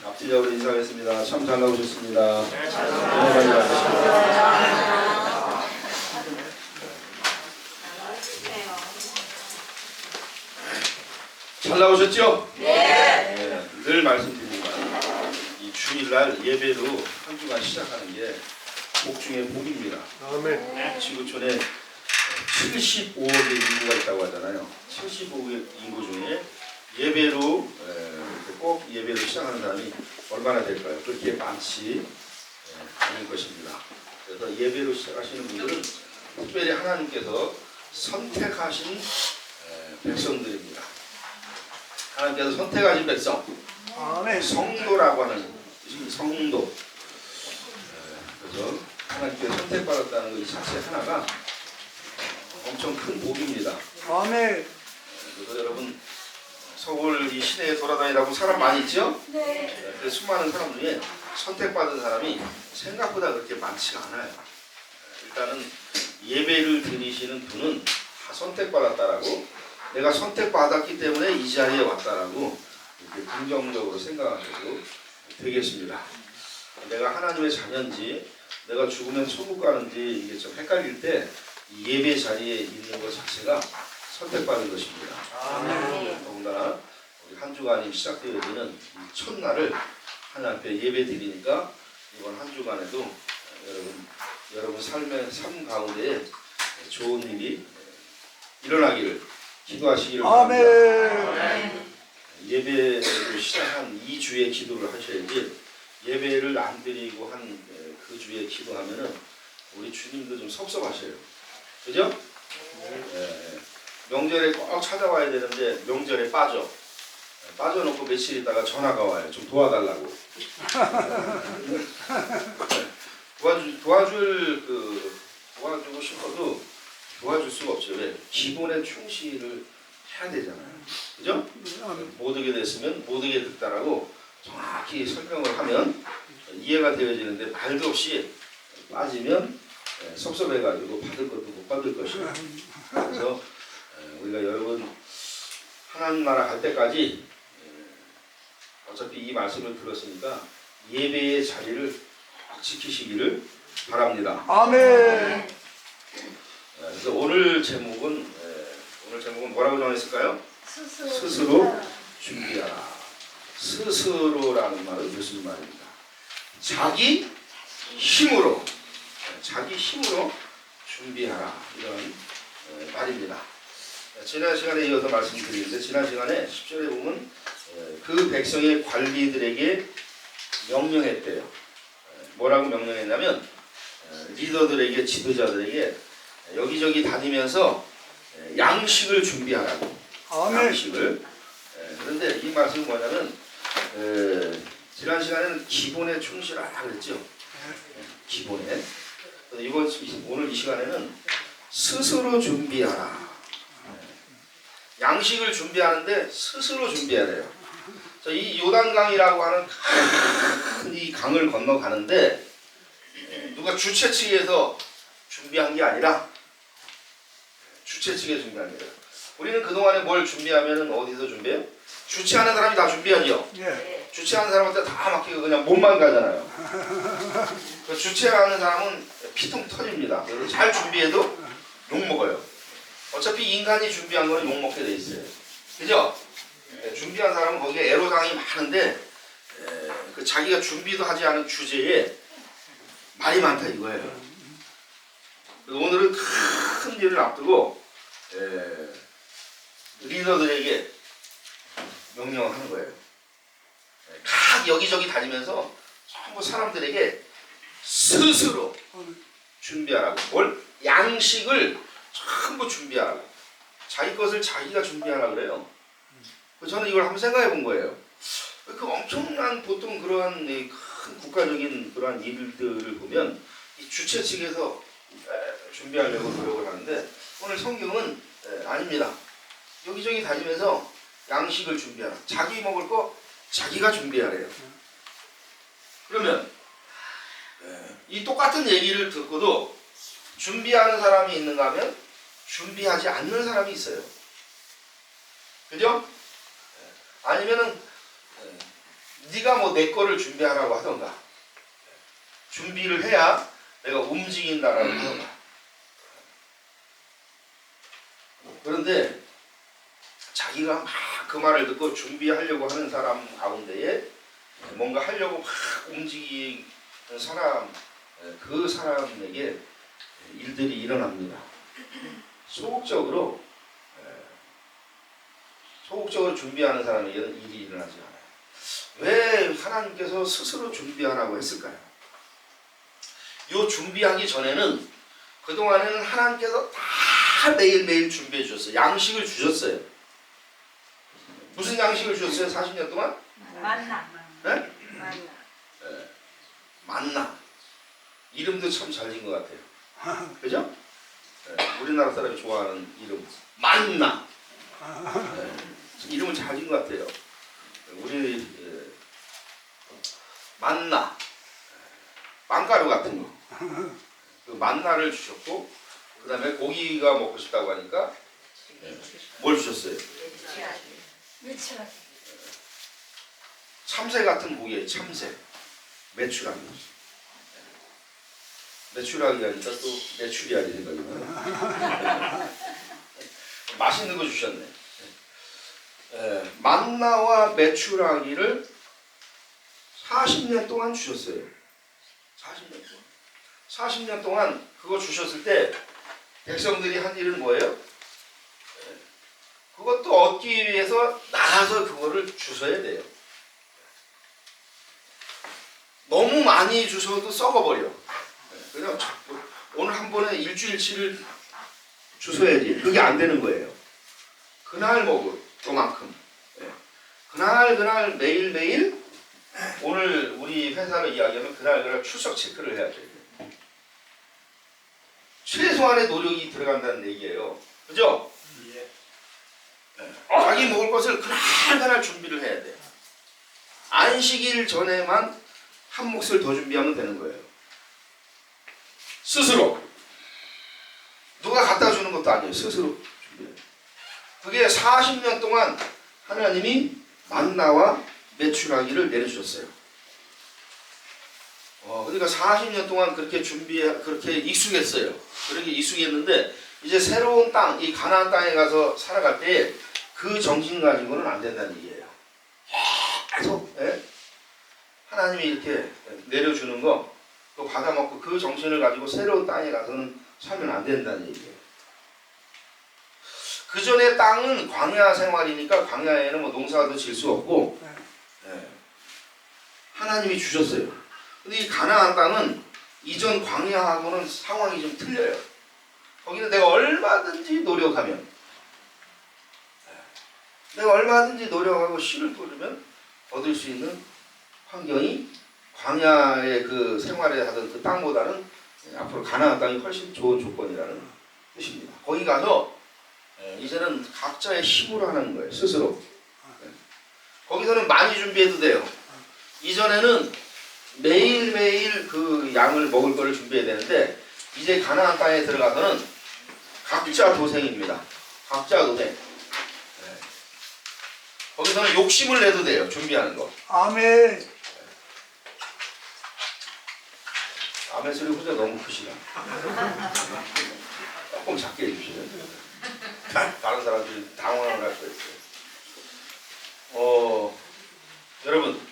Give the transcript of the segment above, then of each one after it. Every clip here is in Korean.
앞뒤적으로 인사하겠습니다. 참 잘 나오셨습니다. 네, 잘 잘 나오셨죠? 네. 늘 말씀드리지만 이 주일날 예배로 한 주간 시작하는 게 복 중에 복입니다. 아멘. 지구촌에 75억의 인구가 있다고 하잖아요. 75억의 인구 중에 예배로 꼭 예배로 시작하는 사람이 얼마나 될까요? 그렇게 많지 않을 것입니다. 그래서 예배로 시작하시는 분들은 특별히 하나님께서 선택하신 백성들입니다. 하나님께서 선택하신 백성, 아멘. 성도라고 하는 뜻이 성도. 그래서 하나님께서 선택받았다는 것 이 자체 하나가 엄청 큰 복입니다. 아멘. 그래서 여러분 서울 이 시내에 돌아다니라고 사람 많이 있죠? 네. 그 수많은 사람 중에 선택받은 사람이 생각보다 그렇게 많지가 않아요. 일단은 예배를 드리시는 분은 다 선택받았다라고, 내가 선택받았기 때문에 이 자리에 왔다라고 이렇게 긍정적으로 생각하셔도 되겠습니다. 내가 하나님의 자녀인지 내가 죽으면 천국 가는지 이게 좀 헷갈릴 때 이 예배 자리에 있는 것 자체가 선택받은 것입니다. 아멘. 더군다나 우리 한 주간이 시작되어지는 이 첫날을 하나님 앞에 예배 드리니까 이번 한 주간에도 여러분 삶 가운데 좋은 일이 일어나기를 기도하시기를 바랍니다. 아멘. 예배를 시작한 2주의 기도를 하셔야지 예배를 안 드리고 한 그 주에 기도하면은 우리 주님도 좀 섭섭하셔요. 그죠? 명절에 꼭 찾아와야 되는데 명절에 빠져놓고 며칠 있다가 전화가 와요. 좀 도와달라고. 도와주고 싶어도 도와줄 수가 없죠. 왜? 기본의 충실을 해야 되잖아요. 그죠? 모두게 됐으면 모두게 됐다라고 정확히 설명을 하면 이해가 되어지는데 말도 없이 빠지면 섭섭해가지고 받을 것도 못 받을 것이에요. 그래서 우리가 여러분 하나님 나라 갈 때까지 어차피 이 말씀을 들었으니까 예배의 자리를 지키시기를 바랍니다. 아멘. 그래서 오늘 제목은 뭐라고 정했을까요? 스스로 준비하라. 스스로라는 말은 무슨 말입니까? 자기 힘으로 준비하라, 이런 말입니다. 지난 시간에 이어서 말씀드리는데, 지난 시간에 10절에 보면 그 백성의 관리들에게 명령했대요. 뭐라고 명령했냐면 리더들에게, 지도자들에게 여기저기 다니면서 양식을 준비하라고. 아멘. 양식을. 그런데 이 말씀이 뭐냐면 지난 시간에는 기본에 충실하라 그랬죠. 기본에. 오늘 이 시간에는 스스로 준비하라. 양식을 준비하는데 스스로 준비해야 돼요. 이 요단강이라고 하는 큰 이 강을 건너가는데 누가 주최 측에서 준비한 게 아니라 주최 측에 준비한 거예요. 우리는 그동안에 뭘 준비하면 어디서 준비해요? 주최하는 사람이 다 준비하죠. 예. 주최하는 사람한테 다 맡기고 그냥 몸만 가잖아요. 주최하는 사람은 피통 터집니다. 그래서 잘 준비해도 욕먹어요. 어차피 인간이 준비한 거는 욕먹게 돼 있어요. 그죠? 준비한 사람은 거기에 애로사항이 많은데 그 자기가 준비도 하지 않은 주제에 말이 많다 이거예요. 그래서 오늘은 큰 일을 앞두고 리더들에게 명령을 하는 거예요. 각 여기저기 다니면서 전부 사람들에게 스스로 준비하라고. 뭘? 양식을 전부 준비하라고. 자기 것을 자기가 준비하라고 그래요. 저는 이걸 한번 생각해 본 거예요. 그 엄청난 보통 그러한 큰 국가적인 그러한 일들을 보면 이 주최 측에서 준비하려고 노력을 하는데 오늘 성경은 아닙니다. 여기저기 다니면서 양식을 준비하라. 자기 먹을 거 자기가 준비하래요. 그러면 이 똑같은 얘기를 듣고도 준비하는 사람이 있는가 하면 준비하지 않는 사람이 있어요. 그죠? 아니면은 네가 뭐 내 거를 준비하라고 하던가 준비를 해야 내가 움직인다라고 하던가. 그런데 자기가 막 그 말을 듣고 준비하려고 하는 사람 가운데에 뭔가 하려고 막 움직이는 사람, 그 사람에게 일들이 일어납니다. 소극적으로 준비하는 사람에게는 일이 일어나지 않아요. 왜 하나님께서 스스로 준비하라고 했을까요? 이 준비하기 전에는 그동안에는 하나님께서 다 매일매일 준비해 주셨어요. 양식을 주셨어요. 무슨 양식을 주셨어요? 40년 동안? 만나. 네? 만나. 네. 만나. 이름도 참 잘 지은 것 같아요. 그죠? 네. 우리나라 사람이 좋아하는 이름. 만나. 네. 이름을 잘 지은 것 같아요. 우리 만나. 빵가루 같은 거. 그 만나를 주셨고, 그 다음에 고기가 먹고 싶다고 하니까 뭘 주셨어요? 며칠하기. 참새 같은 고기예요. 참새. 메추라기. 메추라기 하니까 또 메추리알이 생각이 나요. 맛있는 거 주셨네. 만나와 메추라기를 40년 동안 주셨어요. 40년 동안. 40년 동안 그거 주셨을 때 백성들이 한 일은 뭐예요? 그것도 얻기 위해서 나가서 그거를 주셔야 돼요. 너무 많이 주셔도 썩어버려. 그냥 자꾸 오늘 한 번에 일주일치를 주셔야지. 그게 안 되는 거예요. 그날 먹을 그만큼. 그날 매일매일 오늘 우리 회사를 이야기하면 그날 출석 체크를 해야 돼요. 최소한의 노력이 들어간다는 얘기예요. 그죠? 자기 먹을 것을 그날 준비를 해야 돼. 안식일 전에만 한 몫을 더 준비하면 되는 거예요. 스스로. 누가 갖다 주는 것도 아니에요. 스스로 준비해요. 그게 40년 동안 하나님이 만나와 메추라기를 내려주셨어요. 그러니까 40년 동안 그렇게 그렇게 익숙했어요. 그렇게 익숙했는데 이제 새로운 땅, 이 가나안 땅에 가서 살아갈 때 그 정신 가지고는 안 된다는 얘기예요. 계속 하나님이 이렇게 내려주는 거, 또 받아먹고 그 정신을 가지고 새로운 땅에 가서는 살면 안 된다는 얘기예요. 그 전에 땅은 광야 생활이니까 광야에는 뭐 농사도 질 수 없고 하나님이 주셨어요. 근데 이 가나안 땅은 이전 광야하고는 상황이 좀 틀려요. 거기는 내가 얼마든지 노력하면 내가 얼마든지 노력하고 씨를 뿌리면 얻을 수 있는 환경이 광야의 그 생활에 하던 그 땅보다는 앞으로 가나안 땅이 훨씬 좋은 조건이라는 뜻입니다. 거기 가서 이제는 각자의 힘으로 하는 거예요. 스스로. 거기서는 많이 준비해도 돼요. 이전에는 매일매일 그 양을 먹을 거를 준비해야 되는데 이제 가나안 땅에 들어가서는 각자 도생입니다. 각자 도생. 거기서는 욕심을 내도 돼요. 준비하는 거. 아멘. 아멘 소리 혼자 너무 크시다. 조금 작게 해주시면 다른 사람들이 당황을 할 수 있어요. 여러분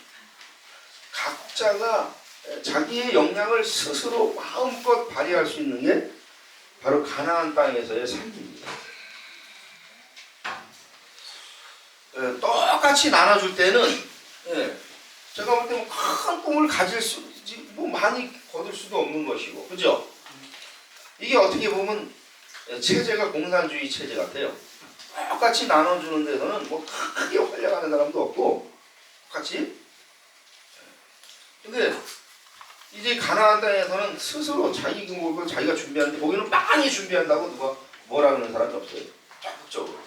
각자가 자기의 역량을 스스로 마음껏 발휘할 수 있는 게 바로 가나안 땅에서의 삶입니다. 똑같이 나눠줄 때는 제가 볼 때 뭐 큰 꿈을 가질 수, 뭐 많이 거둘 수도 없는 것이고, 그죠? 이게 어떻게 보면 체제가 공산주의 체제 같아요. 똑같이 나눠주는 데서는 뭐 크게 활약하는 사람도 없고, 똑같이. 근데 이제 가나안 땅에서는 스스로 자기 먹을 걸 자기가 준비하는데 거기는 많이 준비한다고 누가 뭐라 하는 사람이 없어요. 적극적으로.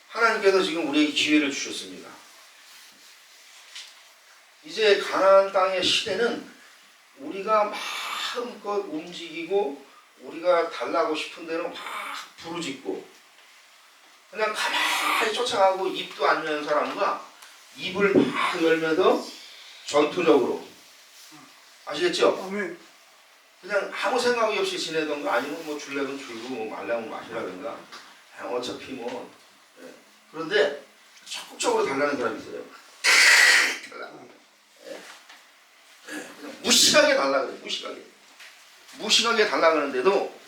하나님께서 지금 우리에게 기회를 주셨습니다. 이제 가나안 땅의 시대는 우리가 마음껏 움직이고 우리가 달라고 싶은 대로 막 부르짖고 그냥 가만히 쫓아가고 입도 안 여는 사람과 입을 막 열면서 전투적으로 아시겠죠? 아멘. 그냥 아무 생각이 없이 지내던가 아니면 뭐 줄려면 줄고 뭐 말라면 마시라든가 어차피 뭐 예. 그런데 적극적으로 달라는 사람이 있어요. 예. 그냥 무식하게 달라 그래요. 무식하게 달라 그러는데도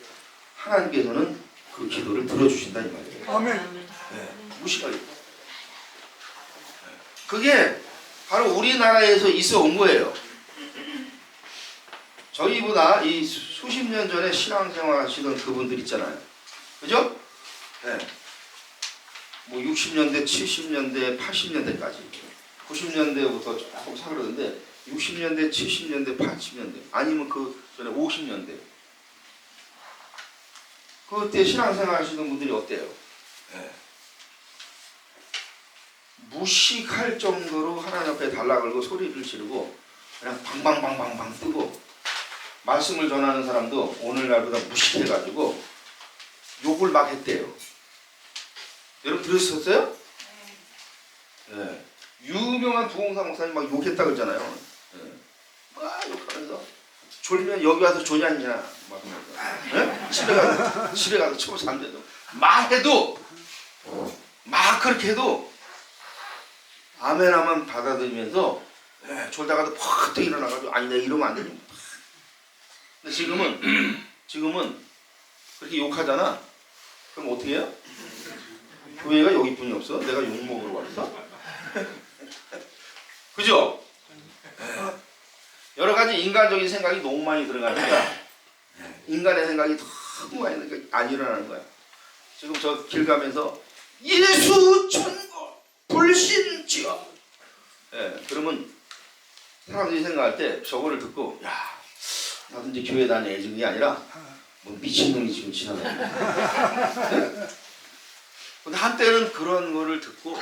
하나님께서는 그 기도를 들어주신다 이 말이에요. 아멘. 예. 무식하게. 그게 바로 우리나라에서 있어 온 거예요. 저희보다 이 수십 년 전에 신앙생활 하시던 그분들 있잖아요. 그죠? 네. 뭐 60년대, 70년대, 80년대까지 90년대부터 조금 사그러는데 60년대, 70년대, 80년대 아니면 그 전에 50년대 그때 신앙생활 하시던 분들이 어때요? 네. 무식할 정도로 하나님 앞에 달라걸고 소리를 지르고 그냥 방방방방방 뜨고 말씀을 전하는 사람도 오늘날보다 무식해가지고 욕을 막 했대요. 여러분 들으셨어요? 네. 유명한 부흥사 목사님 막 욕했다 그러잖아요. 네. 막 욕하면서 졸면 여기 와서 조냐냐 막 하면서 네? 집에 가서 치고 잠자도 막 해도 막 그렇게 해도 아멘하면 받아들이면서 네, 졸다가도 팍 일어나가지고 아니 내가 이러면 안 되지. 근데 지금은 그렇게 욕하잖아. 그럼 어떻게 해요? 교회가 여기뿐이 없어? 내가 욕먹으러 왔어? 그죠? 여러 가지 인간적인 생각이 너무 많이 들어가니까 인간의 생각이 너무 많이 들어가니까 안 일어나는 거야. 지금 저 길 가면서 예수 천국 불신지어 그러면 사람들이 생각할 때 저거를 듣고 야 나도 이제 교회 다녀 게 아니라 뭐 미친놈이 지금 지나다니는 네? 근데 한때는 그런 거를 듣고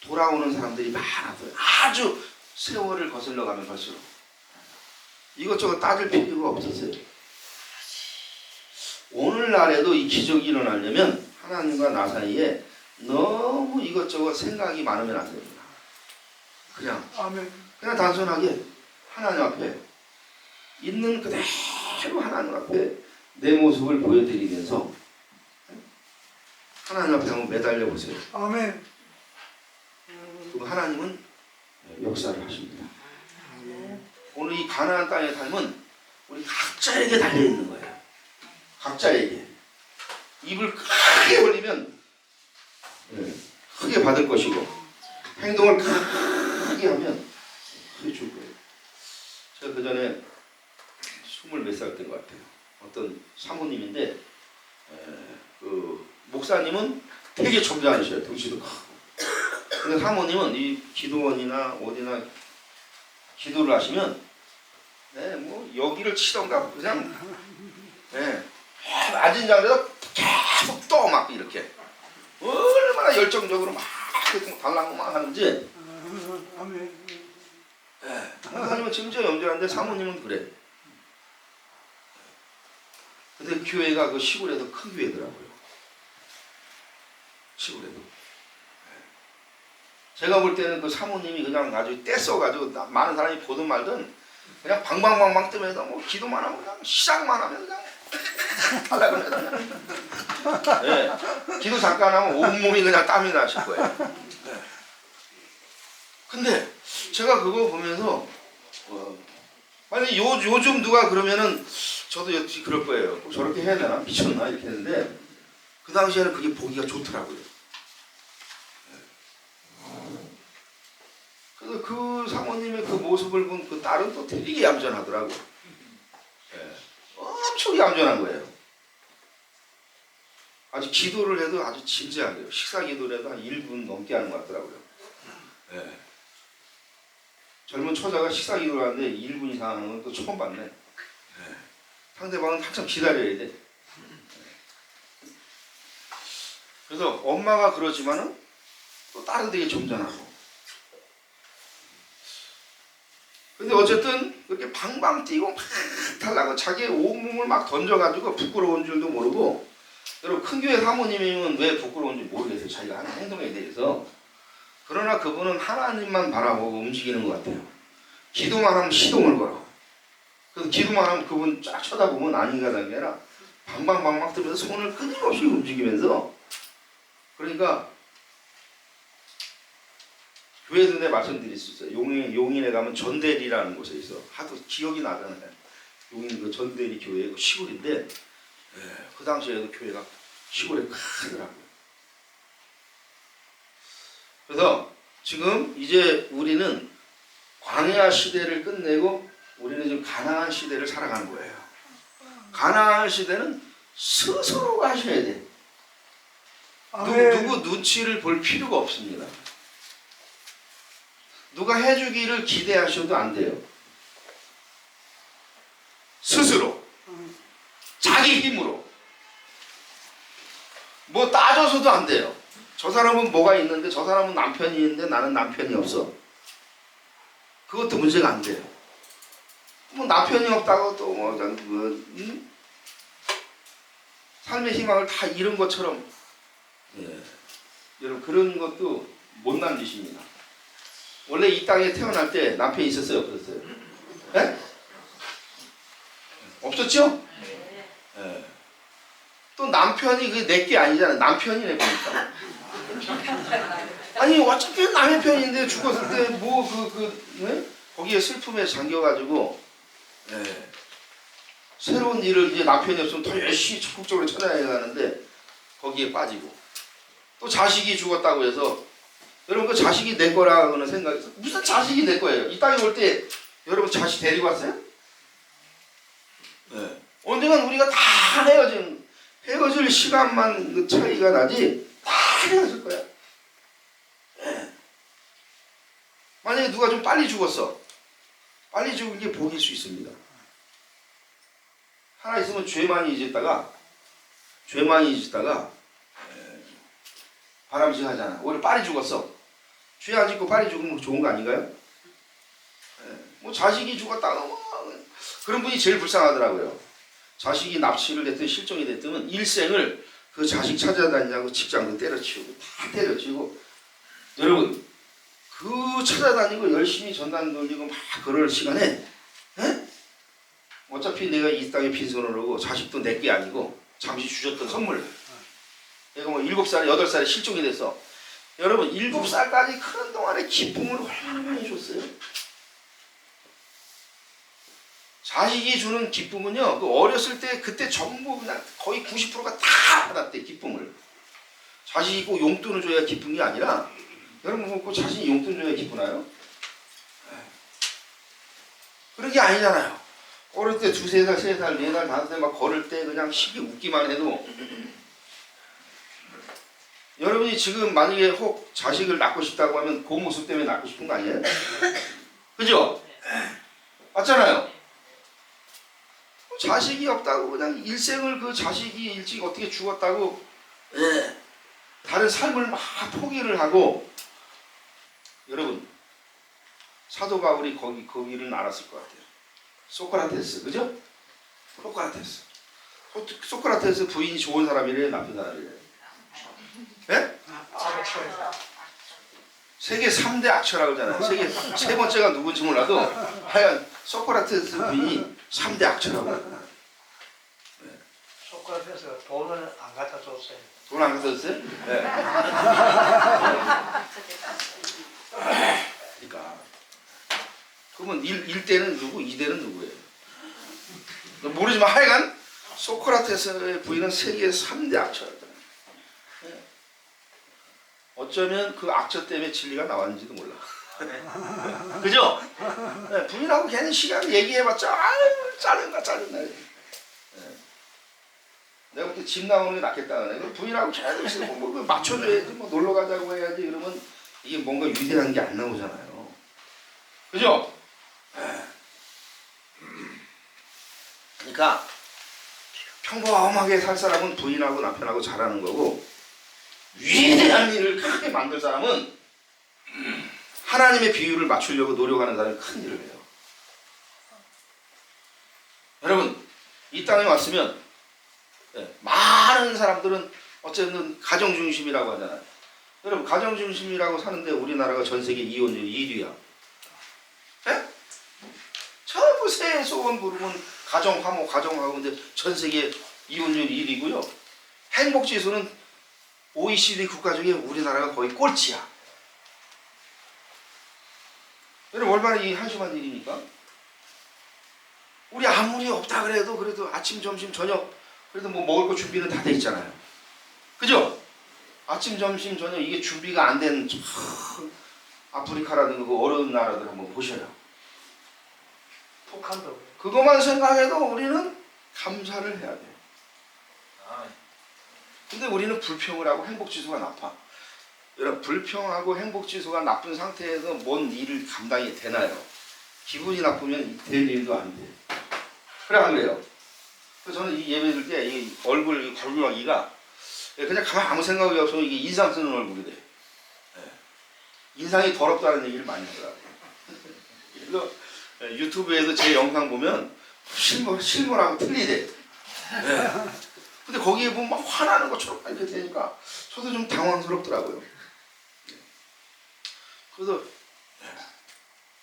돌아오는 사람들이 많아서요. 아주 세월을 거슬러 가면 갈수록 이것저것 따질 필요가 없었어요. 오늘날에도 이 기적이 일어나려면 하나님과 나 사이에 너무 이것저것 생각이 많으면 안 됩니다. 그냥 단순하게 하나님 앞에 있는 그대로 하나님 앞에 내 모습을 보여드리면서 하나님 앞에 한번 매달려 보세요. 아멘. 그럼 하나님은 역사를 하십니다. 오늘 이 가나안 땅의 삶은 우리 각자에게 달려 있는 거예요. 각자에게 입을 크게 벌리면 크게 받을 것이고 행동을 크게 하면 크게 줄 거예요. 제가 그 전에 20몇 살 때인 것 같아요. 어떤 사모님인데 그 목사님은 되게 점잖으셔요. 덩치도 크고. 근데 사모님은 이 기도원이나 어디나 기도를 하시면 뭐 여기를 치던가 그냥 앉은 자리에서 계속 또 막 이렇게 얼마나 열정적으로 막 달랑만 하는지 목사님은 진짜 염전한데 사모님은 그래. 근데 교회가 그 시골에도 큰 교회더라고요. 시골에도. 제가 볼 때는 그 사모님이 그냥 아주 떼써가지고 많은 사람이 보든 말든 그냥 방방방방 뜨면서 뭐 기도만 하면 그냥 시작만 하면 그냥 하려고 그러잖아요. 기도 잠깐 하면 온몸이 그냥 땀이 나실 거예요. 근데 제가 그거 보면서 아니 요즘 누가 그러면은 저도 역시 그럴 거예요. 저렇게 해야 되나? 미쳤나? 이렇게 했는데 그 당시에는 그게 보기가 좋더라고요. 그래서 그 사모님의 그 모습을 본 그 딸은 또 되게 얌전하더라고요. 엄청 얌전한 거예요. 아주 기도를 해도 아주 진지하게요. 식사 기도를 해도 한 1분 넘게 하는 것 같더라고요. 젊은 처자가 식사 기도를 하는데 1분 이상 하는 건 또 처음 봤네. 상대방은 한참 기다려야 돼. 그래서 엄마가 그러지만은 또 딸은 되게 점잖하고. 근데 어쨌든 그렇게 방방 뛰고 막 달라고 자기의 온몸을 막 던져가지고 부끄러운 줄도 모르고 여러분 큰 교회 사모님이면 왜 부끄러운지 모르겠어요. 자기가 하는 행동에 대해서. 그러나 그분은 하나님만 바라보고 움직이는 것 같아요. 기도만 하면 시동을 걸어. 그래서 기도만 하면 그분 쫙 쳐다보면 아닌가 하는 게 아니라 방방방방 뜨면서 손을 끊임없이 움직이면서, 그러니까 교회도 내 말씀드릴 수 있어요. 용인에 가면 전대리라는 곳에 있어. 하도 기억이 나잖아요. 용인 그 전대리 교회 시골인데, 그 당시에도 교회가 시골에 크더라고요. 그래서 지금 이제 우리는 광야 시대를 끝내고 우리는 지금 가나안 시대를 살아가는 거예요. 가나안 시대는 스스로가 하셔야 돼. 누구 눈치를 볼 필요가 없습니다. 누가 해주기를 기대하셔도 안 돼요. 스스로 자기 힘으로 뭐 따져서도 안 돼요. 저 사람은 뭐가 있는데 저 사람은 남편이 있는데 나는 남편이 없어. 그것도 문제가 안 돼요. 뭐 남편이 없다고 또 삶의 희망을 다 잃은 것처럼, 여러분 그런 것도 못난 짓입니다. 원래 이 땅에 태어날 때 남편이 있었어요, 없었어요? 네? 없었죠? 네. 또 남편이 그게 내게 아니잖아요. 남편이네 보니까. 아니 어차피 남의 편인데 죽었을 때 뭐 거기에 슬픔에 잠겨가지고, 새로운 일을 이제 남편이 없으면 더 열심히 적극적으로 찾아야 하는데 거기에 빠지고, 또 자식이 죽었다고 해서, 여러분 그 자식이 내 거라고는 생각해서, 무슨 자식이 내 거예요? 이 땅에 올 때 여러분 자식 데리고 왔어요? 언젠간 우리가 다 헤어질 시간만 그 차이가 나지 다 헤어질 거야. 만약에 누가 좀 빨리 죽었어. 빨리 죽은 게 복일 수 있습니다. 하나 있으면 죄 많이 짓다가 바람직하잖아. 오히려 빨리 죽었어. 죄 안 짓고 빨리 죽으면 좋은 거 아닌가요? 뭐 자식이 죽었다가 그런 분이 제일 불쌍하더라고요. 자식이 납치를 됐든 실종이 됐든 일생을 그 자식 찾아다니냐고 직장도 때려치우고 다 때려치우고, 여러분 그 찾아다니고 열심히 전단 돌리고 막 그럴 시간에, 어차피 내가 이 땅에 빈손으로 오고 자식도 내게 아니고 잠시 주셨던 선물, 내가 뭐 7살, 8살에 실종이 됐어. 여러분 7살까지 크는 동안에 기쁨을 얼마나 많이 줬어요. 자식이 주는 기쁨은요, 그 어렸을 때 그때 전부 그냥 거의 90%가 다 받았대, 기쁨을. 자식이 꼭 용돈을 줘야 기쁨이 아니라, 여러분 그 자신이 용돈 줘야 기쁘나요? 그런 게 아니잖아요. 어릴 때 2, 3살, 3살, 4살, 5살 막 걸을 때 그냥 시기 웃기만 해도, 여러분이 지금 만약에 혹 자식을 낳고 싶다고 하면 그 모습 때문에 낳고 싶은 거 아니에요? 그죠? 맞잖아요. 자식이 없다고 그냥 일생을 그 자식이 일찍 어떻게 죽었다고 다른 삶을 막 포기를 하고, 여러분 사도 바울이 거기는 알았을 것 같아요. 소크라테스, 그죠? 소크라테스 부인이 좋은 사람이래요, 나쁜 사람이래요? 예? 세계 3대 악처라고 하잖아요. 세계 3번째가 누군지 몰라도 하여간 소크라테스 부인이 3대 악처라고. 소크라테스 돈을 안 갖다 줬어요. 돈 안 갖다 줬어요? 네. 그러니까 그러면 1대는 누구, 2대는 누구예요? 모르지만 하여간 소크라테스의 부인은 세계 3대 악처였다. 어쩌면 그 악처 때문에 진리가 나왔는지도 몰라. 그죠? 네, 부인하고 괜히 시간 얘기해봤자 아유 짜증나. 내가 그때 집 나오는 게 낫겠다는 부인하고 계속 뭐 맞춰줘야지, 뭐 놀러 가자고 해야지, 그러면 이게 뭔가 위대한 게 안 나오잖아요. 그죠? 그러니까 평범하게 살 사람은 부인하고 남편하고 잘하는 거고, 위대한 일을 크게 만들 사람은 하나님의 비유를 맞추려고 노력하는 사람이 큰 일을 해요. 여러분 이 땅에 왔으면 예, 많은 사람들은 어쨌든 가정 중심이라고 하잖아요. 여러분 가정 중심이라고 사는데 우리나라가 전 세계 이혼율 1위야. 예? 전부 새 소원 부르면 가정 화목 가정하고 근데 전 세계 이혼율 1위고요. 행복 지수는 OECD 국가 중에 우리나라가 거의 꼴찌야. 여러분 얼마나 이 한심한 일입니까? 우리 아무리 없다 그래도 아침 점심 저녁 그래도 뭐 먹을 거 준비는 다 돼 있잖아요. 그죠? 아침 점심 저녁 이게 준비가 안 된 아프리카라든가 그 어려운 나라들 한번 보셔요. 북한도 그래. 그것만 생각해도 우리는 감사를 해야 돼. 근데 우리는 불평을 하고 행복지수가 높아. 여러분 불평하고 행복지수가 나쁜 상태에서 뭔 일을 감당이 되나요? 기분이 나쁘면 될 일도 안 돼. 그래 안 그래요? 그래서 저는 이 예배 드릴 때 이 얼굴 이 걸음하기가 그냥 가만 아무 생각이 없어도 이게 인상 쓰는 얼굴이 돼. 인상이 더럽다는 얘기를 많이 하더라고요. 그래서 유튜브에서 제 영상 보면 실물하고 틀리대. 근데 거기에 보면 막 화나는 것처럼 이렇게 되니까 저도 좀 당황스럽더라고요. 그래서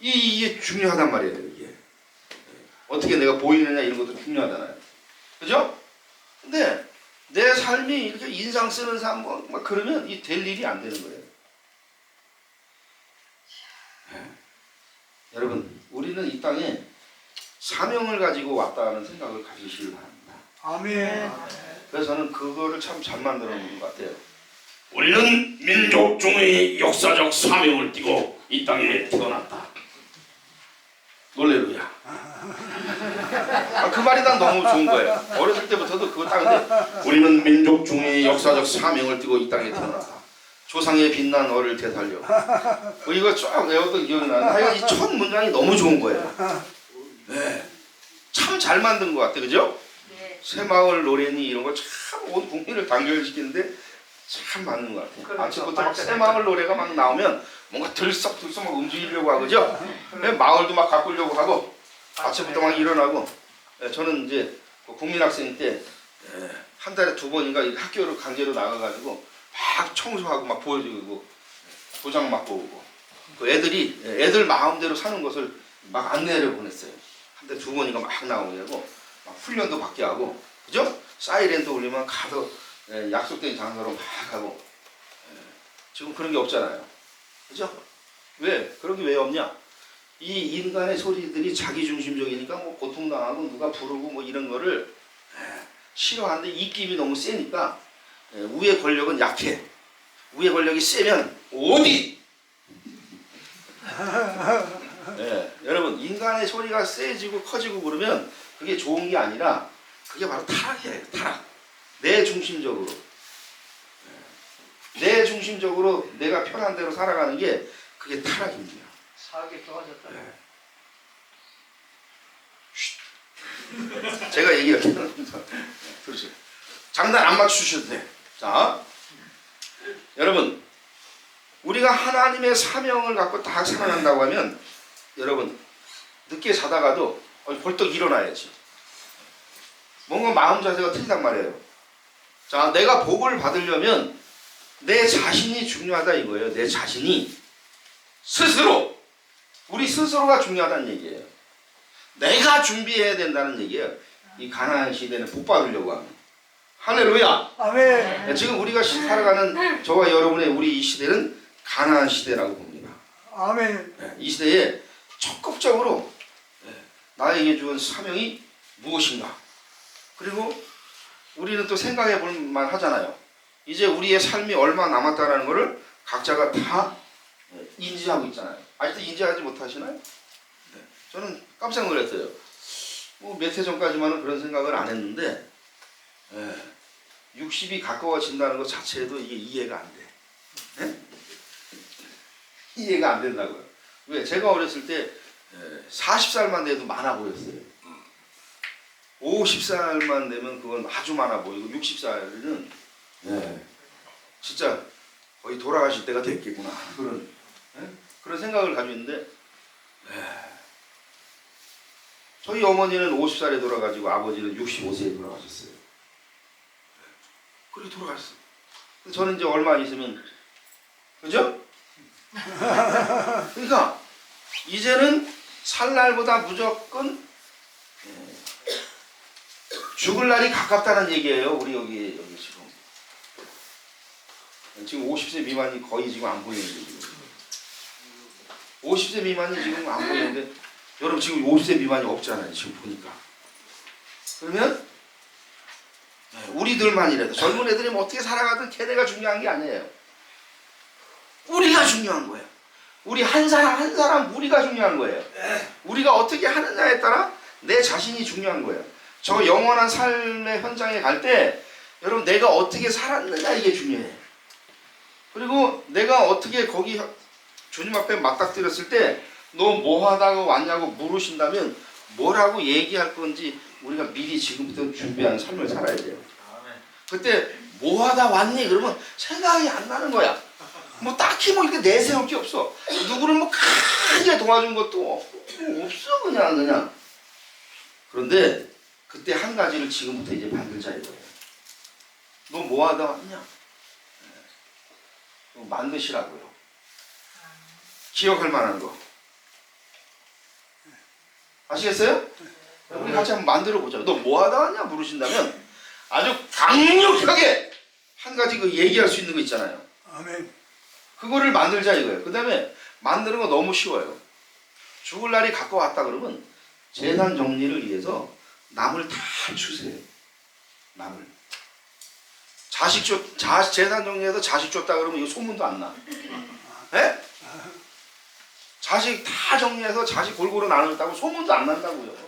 이게 중요하단 말이에요. 이게 어떻게 내가 보이느냐 이런 것도 중요하잖아요. 그죠? 근데 내 삶이 이렇게 인상 쓰는 사람 막 그러면 이 될 일이 안 되는 거예요. 여러분 우리는 이 땅에 사명을 가지고 왔다는 생각을 가지시길 바랍니다. 아멘. 그래서 저는 그거를 참 잘 만들어 놓은 것 같아요. 우리는 민족 중의 역사적 사명을 띠고 이 땅에 태어났다. 놀래루야. 그 말이 난 너무 좋은 거예요. 어렸을 때부터도 그거 따는데 우리는 민족 중의 역사적 사명을 띠고 이 땅에 태어났다. 조상의 빛난 어를 되살려. 이거 쫙 외웠던 기억이 나는데 하여간 이 첫 문장이 너무 좋은 거예요. 네. 참 잘 만든 것 같아요. 그죠? 네. 새마을 노래니 이런 거 참 온 국민을 단결시키는데 참 맞는 것 같아요. 그러니까 아침부터 막 새마을 노래가 막 나오면 뭔가 들썩들썩 막 움직이려고 하고 그죠? 네, 마을도 막 가꾸려고 하고 아침부터 막 일어나고 네, 저는 이제 국민학생 때 한 달에 2번인가 학교를 강제로 나가가지고 막 청소하고 막 보여주고 도장 막 보고 그 애들 마음대로 사는 것을 막 안내를 보냈어요. 한 달에 2번인가 막 나오고 막 훈련도 받게 하고 그죠? 사이렌도 울리면 가서 약속된 장소로 막 가고 지금 그런 게 없잖아요. 그죠? 왜? 그런 게 왜 없냐? 이 인간의 소리들이 자기중심적이니까 뭐 고통당하고 누가 부르고 뭐 이런 거를 싫어하는데 입김이 너무 세니까 위의 권력은 약해. 위의 권력이 세면 어디? 여러분 인간의 소리가 세지고 커지고 그러면 그게 좋은 게 아니라 그게 바로 타락이에요. 타락. 내 중심적으로 내가 편한 대로 살아가는 게 그게 타락입니다. 사기 좋아졌다. 제가 얘기할게요. 그렇죠. 장단 안 맞추셔도 돼. 자, 여러분 우리가 하나님의 사명을 갖고 딱 살아간다고 하면 여러분 늦게 자다가도 벌떡 일어나야지. 뭔가 마음 자세가 틀리단 말이에요. 자, 내가 복을 받으려면 내 자신이 중요하다 이거예요. 내 자신이 스스로 우리 스스로가 중요하다는 얘기예요. 내가 준비해야 된다는 얘기예요. 이 가나안 시대는 복 받으려고 하면. 할렐루야. 아멘. 지금 우리가 살아가는 저와 여러분의 우리 이 시대는 가나안 시대라고 봅니다. 아멘. 이 시대에 적극적으로 나에게 준 사명이 무엇인가. 그리고 우리는 또 생각해 볼 만 하잖아요. 이제 우리의 삶이 얼마 남았다라는 것을 각자가 다 인지하고 있잖아요. 아직도 인지하지 못하시나요? 저는 깜짝 놀랐어요. 뭐 몇 해 전까지만은 그런 생각을 안 했는데 60이 가까워진다는 것 자체도 이게 이해가 안 돼. 이해가 안 된다고요. 왜? 제가 어렸을 때 40살만 돼도 많아 보였어요. 50살만 되면 그건 아주 많아 보이고 60살은 진짜 거의 돌아가실 때가 됐겠구나. 그런 생각을 가지고 있는데 저희 어머니는 50살에 돌아가시고 아버지는 65세에 돌아가셨어요. 그리고 돌아갔어. 저는 이제 얼마 있으면, 그죠? 그러니까 이제는 살 날보다 무조건 죽을 날이 가깝다는 얘기예요. 우리 여기 지금 50세 미만이 거의 지금 안 보이는데, 지금 50세 미만이 지금 안 보이는데, 여러분 지금 50세 미만이 없잖아요. 지금 보니까. 그러면 우리들만이라도, 젊은 애들이 뭐 어떻게 살아가든 걔네가 중요한 게 아니에요. 우리가 중요한 거예요. 우리 한 사람 한 사람 우리가 중요한 거예요. 우리가 어떻게 하느냐에 따라 내 자신이 중요한 거예요. 저 영원한 삶의 현장에 갈 때 여러분 내가 어떻게 살았느냐 이게 중요해요. 그리고 내가 어떻게 거기 주님 앞에 맞닥뜨렸을 때 너 뭐 하다가 왔냐고 물으신다면 뭐라고 얘기할 건지 우리가 미리 지금부터 준비하는 삶을 살아야 돼요. 그때 뭐 하다 왔니? 그러면 생각이 안 나는 거야. 뭐 딱히 뭐 이렇게 내세울 게 없어. 누구를 뭐 크게 도와준 것도 없어. 그냥. 그런데 그때 한 가지를 지금부터 이제 만들자 이거예요. 너 뭐 하다 왔냐? 만드시라고요. 기억할 만한 거. 아시겠어요? 우리 같이 한번 만들어 보자. 너 뭐 하다 왔냐? 물으신다면 아주 강력하게 한 가지 그 얘기할 수 있는 거 있잖아요. 아멘. 그거를 만들자 이거예요. 그 다음에 만드는 거 너무 쉬워요. 죽을 날이 가까웠다 그러면 재산 정리를 위해서 남을 다 주세요. 남을. 재산 정리해서 자식 줬다 그러면 이거 소문도 안 나. 에? 자식 다 정리해서 자식 골고루 나눴다고 소문도 안 난다고요.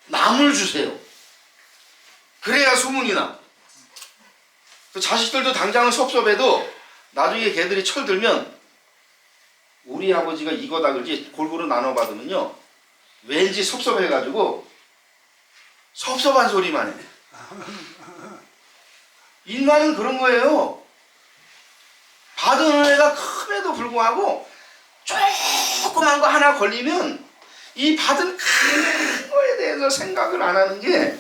남을 주세요. 그래야 소문이 나. 그 자식들도 당장은 섭섭해도 나중에 걔들이 철들면 우리 아버지가 이거다 그러지 골고루 나눠 받으면요 왠지 섭섭해가지고 섭섭한 소리만 해. 인간은 그런 거예요. 받은 은혜가 큼에도 불구하고 조그만 거 하나 걸리면 이 받은 큰 거에 대해서 생각을 안 하는 게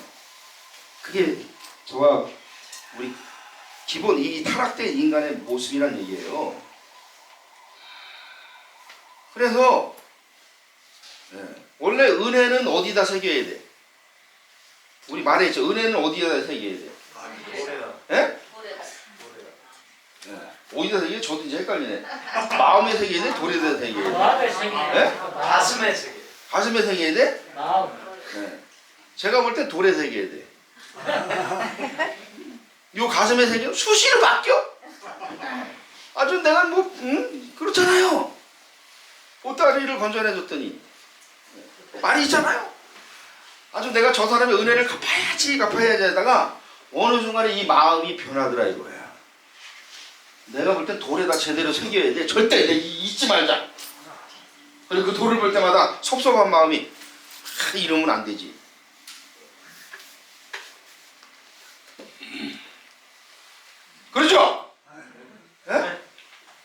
그게 저와 우리 기본 이 타락된 인간의 모습이란 얘기예요. 그래서 원래 은혜는 어디다 새겨야 돼? 우리 말에 있죠. 은혜는 어디다 새겨야 돼? 예? 어디다 새겨야? 저도 이제 헷갈리네. 마음에 새겨야 돼? 돌에다 새겨야 돼? 마음에 새기네. 예? 가슴에 새기. 가슴에 새겨야 돼? 마음. 제가 볼 땐 돌에 새겨야 돼. 요 가슴에 새겨? 수시로 바뀌어? 아주 내가 뭐 그렇잖아요. 보따리를 건져내줬더니 말이 있잖아요. 아주 내가 저 사람의 은혜를 갚아야지 하다가 어느 순간에 이 마음이 변하더라 이거야. 내가 볼 땐 돌에다 제대로 새겨야 돼. 절대 잊지 말자. 그리고 그 돌을 볼 때마다 섭섭한 마음이 이러면 안 되지. 그렇죠? 예?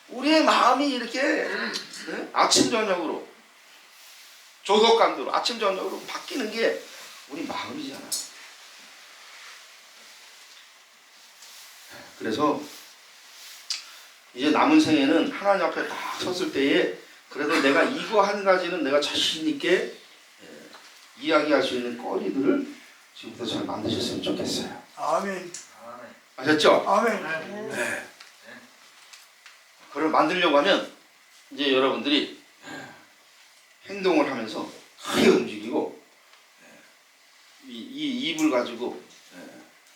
우리의 마음이 이렇게 아침 저녁으로 조석감도로 아침 저녁으로 바뀌는 게 우리 마음이잖아. 그래서 이제 남은 생에는 하나님 앞에 딱 섰을 때에 그래도 내가 이거 한 가지는 내가 자신 있게 이야기할 수 있는 거리들을 지금부터 잘 만드셨으면 좋겠어요. 아멘. 아셨죠? 아멘. 네. 그걸 만들려고 하면 이제 여러분들이 행동을 하면서 크게 움직이고 이 입을 가지고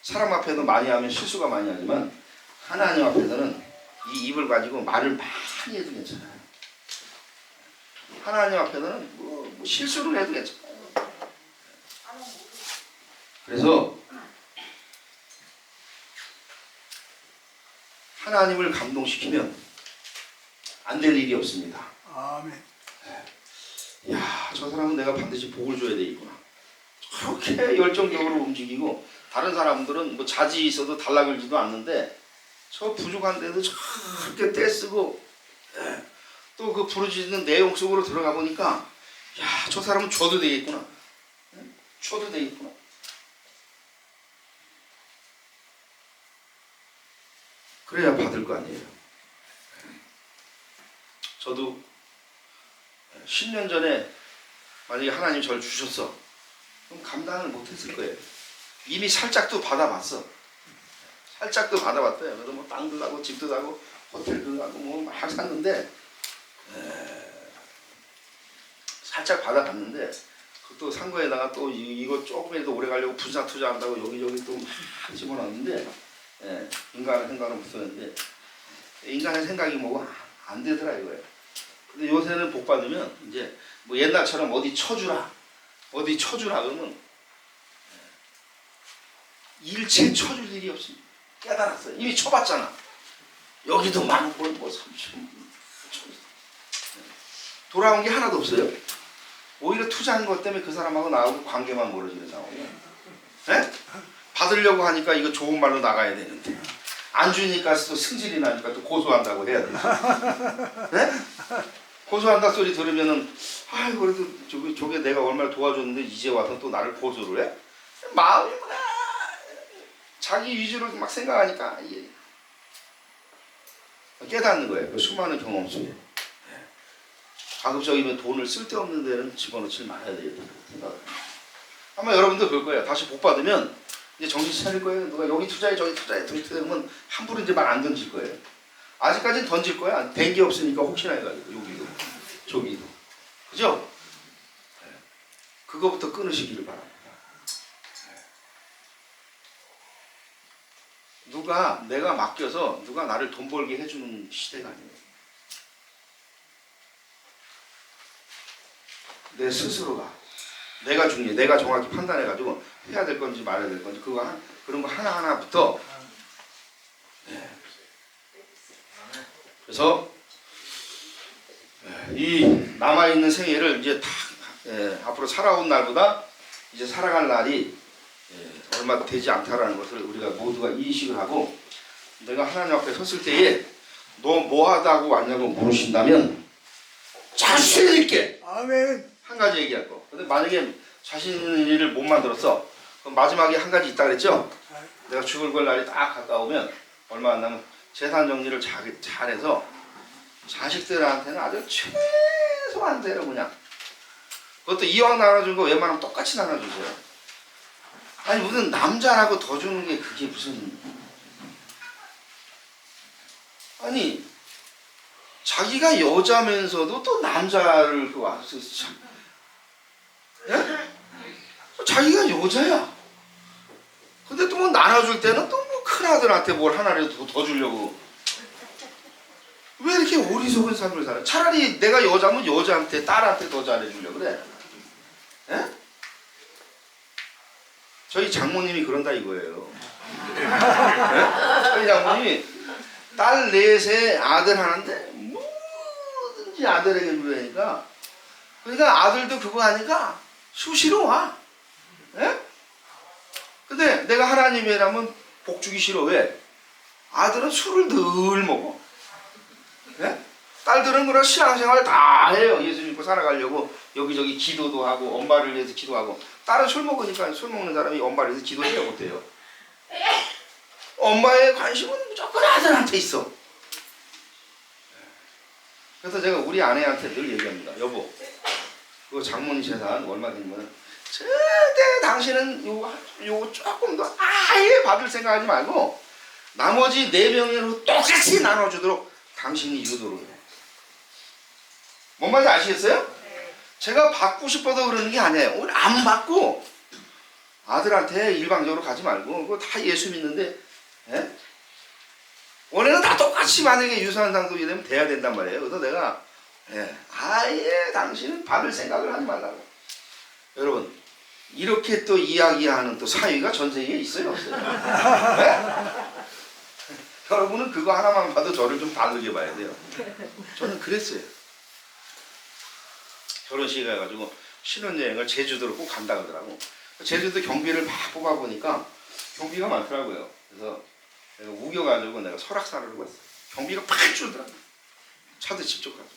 사람 앞에도 많이 하면 실수가 많이 하지만 하나님 앞에서는 이 입을 가지고 말을 많이 해도 괜찮아요. 하나님 앞에서는 뭐 실수를 해도 괜찮아요. 그래서 하나님을 감동시키면 안 될 일이 없습니다. 아멘. 야, 저 사람은 내가 반드시 복을 줘야 되겠구나. 저렇게 열정적으로 움직이고 다른 사람들은 뭐 자지 있어도 달라글지도 않는데 저 부족한데도 저렇게 떼쓰고 또 그 부르짖는 내용 속으로 들어가 보니까 야, 저 사람은 줘도 되겠구나. 줘도 되겠구나. 그래야 받을 거 아니에요. 저도 10년 전에 만약에 하나님 저를 주셨어. 그럼 감당을 못했을 거예요. 이미 살짝도 받아봤어. 살짝도 받아봤대요. 그래서 뭐 땅도 사고 집도 사고 호텔도 사고 뭐 막 샀는데 살짝 받아봤는데 그것도 산 거에다가 또 이거 조금이라도 오래 가려고 분산 투자한다고 여기저기 또 막 집어넣었는데 인간의 생각은 못 쓰는데 인간의 생각이 뭐고 안 되더라 이거예요. 근데 요새는 복 받으면 이제 뭐 옛날처럼 어디 쳐주라 그러면 일체 쳐줄 일이 없습니다. 깨달았어요. 이미 쳐봤잖아. 여기도 많은 뭐 30만 돌아온 게 하나도 없어요. 오히려 투자한 것 때문에 그 사람하고 나하고 관계만 멀어지는 상황이에요. 네? 받으려고 하니까 이거 좋은 말로 나가야 되는데 안 주니까 또 승질이 나니까 또 고소한다고 해야 되죠. 네? 고소한다 소리 들으면은 아이 그래도 저게 내가 얼마나 도와줬는데 이제 와서 또 나를 고소를 해? 마음이 막 자기 위주로 막 생각하니까 이게 깨닫는 거예요. 그 수많은 경험 속에. 가급적이면 돈을 쓸데없는 데는 집어넣지 말아야 되겠다 생각을. 아마 여러분도 그럴 거예요. 다시 복 받으면 이제 정신 차릴 거예요. 누가 여기 투자해 저기 투자해 그러면 함부로 이제 말 안 던질 거예요. 아직까지는 던질 거야. 된 게 없으니까 혹시나 해가지고 여기도 저기도 그죠? 그거부터 끊으시기를 바랍니다. 누가 내가 맡겨서 누가 나를 돈 벌게 해주는 시대가 아니에요. 내 스스로가 내가 중요해. 내가 정확히 판단해가지고 해야 될 건지 말아야 될 건지 그런 거 하나하나부터 그래서 이 남아있는 생애를 이제 다 앞으로 살아온 날보다 이제 살아갈 날이 얼마 되지 않다라는 것을 우리가 모두가 인식을 하고 내가 하나님 앞에 섰을 때에 너 뭐하다고 왔냐고 물으신다면 자신 있게 아멘. 한 가지 얘기할 거. 근데 만약에 자신 있는 일을 못 만들었어. 그럼 마지막에 한 가지 있다 그랬죠? 내가 죽을 걸 날이 딱 가까우면 얼마 안 남으면 재산 정리를 잘해서 자식들한테는 아주 최소한 대로 그냥 그것도 이왕 나눠준 거 웬만하면 똑같이 나눠주세요. 아니 무슨 남자라고 더 주는 게 그게 무슨 아니 자기가 여자면서도 또 남자를 그 와서 참 예? 자기가 여자야. 근데 또 뭐 나눠줄 때는 또 뭐 큰아들한테 뭘 하나라도 더 주려고 왜 이렇게 어리석은 삶을 살아? 차라리 내가 여자면 여자한테 딸한테 더 잘해주려고 그래. 예? 저희 장모님이 그런다 이거예요. 예? 저희 장모님이 딸 넷에 아들 하는데 뭐든지 아들에게 주려니까 그러니까 아들도 그거 하니까 수시로 와. 예? 근데 내가 하나님이라면 복 주기 싫어. 왜? 아들은 술을 늘 먹어. 예? 딸들은 그런 신앙생활 다 해요. 예수 믿고 살아가려고 여기저기 기도도 하고 엄마를 위해서 기도하고 딸은 술 먹으니까 술 먹는 사람이 엄마를 위해서 기도해야 못해요. 엄마의 관심은 무조건 아들한테 있어. 그래서 제가 우리 아내한테 늘 얘기합니다. 여보, 그거 장모님 재산 얼마 되면 절대 당신은 요거 조금 더 아예 받을 생각하지 말고 나머지 4명으로 똑같이 나눠주도록 당신이 유도를 해. 뭔 말인지 아시겠어요? 제가 받고 싶어서 그러는 게 아니에요. 오늘 안 받고 아들한테 일방적으로 가지 말고 그거 다 예수 믿는데 예? 원래는 다 똑같이 만약에 유사한 상속이 되면 돼야 된단 말이에요. 그래서 내가 아예 당신은 받을 생각을 하지 말라고. 여러분 이렇게 또 이야기하는 또 사위가 전 세계에 있어요 없어요? 네? 여러분은 그거 하나만 봐도 저를 좀 다르게 봐야 돼요. 저는 그랬어요. 결혼식에 가가지고 신혼여행을 제주도로 꼭 간다 그러더라고. 제주도 경비를 막 뽑아보니까 경비가 많더라고요. 그래서 내가 우겨가지고 내가 설악산으로 갔어요. 경비가 팍 줄더라고요. 차도 직접 가지고.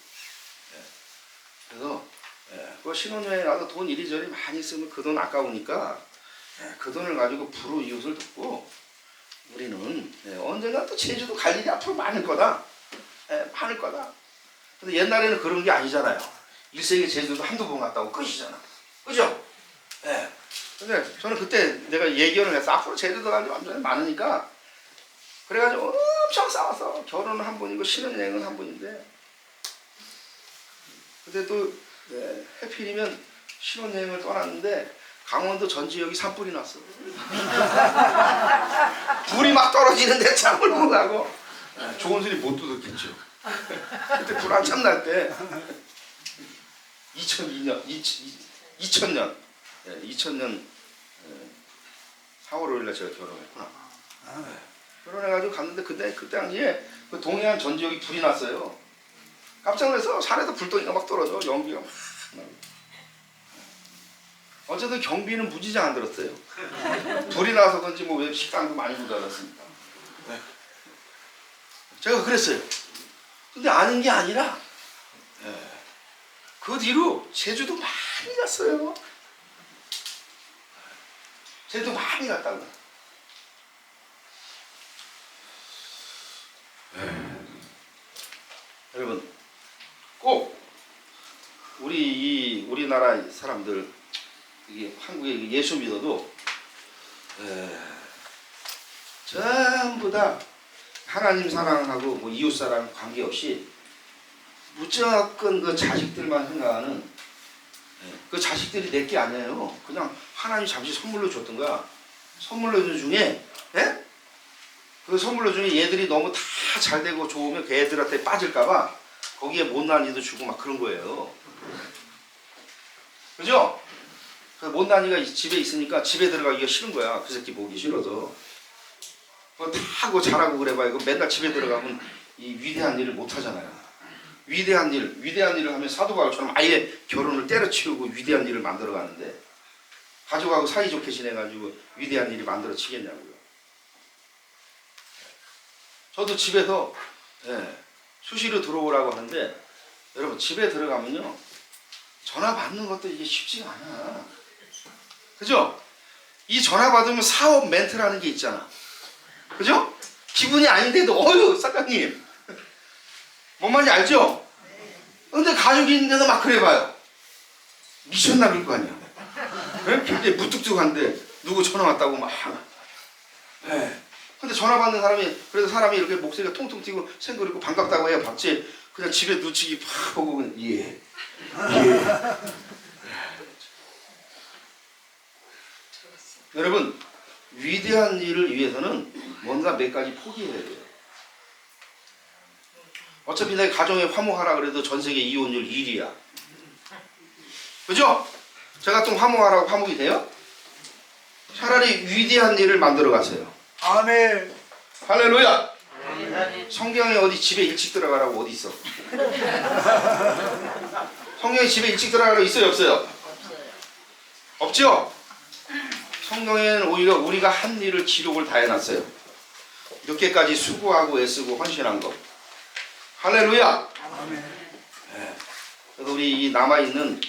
그래서 그 신혼여행 가서 돈 이리저리 많이 쓰면 그 돈 아까우니까 그 돈을 가지고 불우 이웃을 돕고 우리는 언젠가 또 제주도 갈 일이 앞으로 많을 거다. 많을 거다. 근데 옛날에는 그런 게 아니잖아요. 일생에 제주도 한두 번 갔다고 끝이잖아. 그죠? 예. 근데 저는 그때 내가 예견을 했어. 앞으로 제주도 갈 일이 완전히 많으니까. 그래가지고 엄청 싸웠어. 결혼은 한 번이고 신혼여행은 한 번인데. 근데 또 해필이면 신혼여행을 떠났는데 강원도 전 지역이 산불이 났어. 불이 막 떨어지는데 잠을 못 자고 좋은 소리 못 듣겠죠. 그때 불 한참 날 때 2002년 2000년 4월 5일날 제가 결혼했구나. 결혼해가지고 갔는데 그때 당시에 그 동해안 전 지역이 불이 났어요. 깜짝 놀라서 산에도 불덩이가 막 떨어져. 연기가 막 나고. 어쨌든 경비는 무지장 안 들었어요. 불이 나서든지 뭐 왜 식당도 많이 못 닫았습니다. 제가 그랬어요. 근데 아는 게 아니라 그 뒤로 제주도 많이 갔어요. 제주도 많이 갔다고. 여러분 꼭 우리나라 사람들 이게 한국의 예수 믿어도 전부 다 하나님 사랑하고 뭐 이웃 사랑 관계없이 무조건 그 자식들만 생각하는 그 자식들이 내 게 아니에요. 그냥 하나님 잠시 선물로 줬던 거야. 선물로 준 중에 그 선물로 중에 얘들이 너무 다 잘 되고 좋으면 그 애들한테 빠질까봐 거기에 못난이도 주고 막 그런 거예요. 그죠? 그 못난이가 집에 있으니까 집에 들어가기가 싫은 거야. 그 새끼 보기 싫어서. 다 하고 잘하고 그래봐요. 맨날 집에 들어가면 이 위대한 일을 못 하잖아요. 위대한 일을 하면 사도 바울처럼 아예 결혼을 때려치우고 위대한 일을 만들어 가는데 가족하고 사이좋게 지내가지고 위대한 일이 만들어지겠냐고요. 저도 집에서 수시로 들어오라고 하는데 여러분 집에 들어가면요 전화 받는 것도 이게 쉽지가 않아. 그죠? 이 전화 받으면 사업 멘트라는 게 있잖아. 그죠? 기분이 아닌데도 어휴 사장님 뭔 말인지 알죠? 근데 가족이 있는데도 막 그래봐요. 미쳤나 그럴 거 아니야. 굉장히 무뚝뚝한데 누구 전화 왔다고 막. 근데 전화 받는 사람이 그래도 사람이 이렇게 목소리가 통통 튀고 생그리고 반갑다고 해야 받지. 그냥 집에 누치기 팍 보고 그냥 예. 여러분 위대한 일을 위해서는 뭔가 몇 가지 포기해야 돼요. 어차피 내 가정에 화목하라 그래도 전 세계 이혼율 1위야. 그죠? 제가 또 화목하라고 화목이 돼요? 차라리 위대한 일을 만들어 가세요. 아멘. 할렐루야. 성경에 어디 집에 일찍 들어가라고 어디 있어? 성경에 집에 일찍 들어가라고 있어요 없어요? 없죠? 성경에는 오히려 우리가 한 일을 기록을 다 해놨어요. 늦게까지 수고하고 애쓰고 헌신한 것. 할렐루야. 그래서 우리 이 남아있는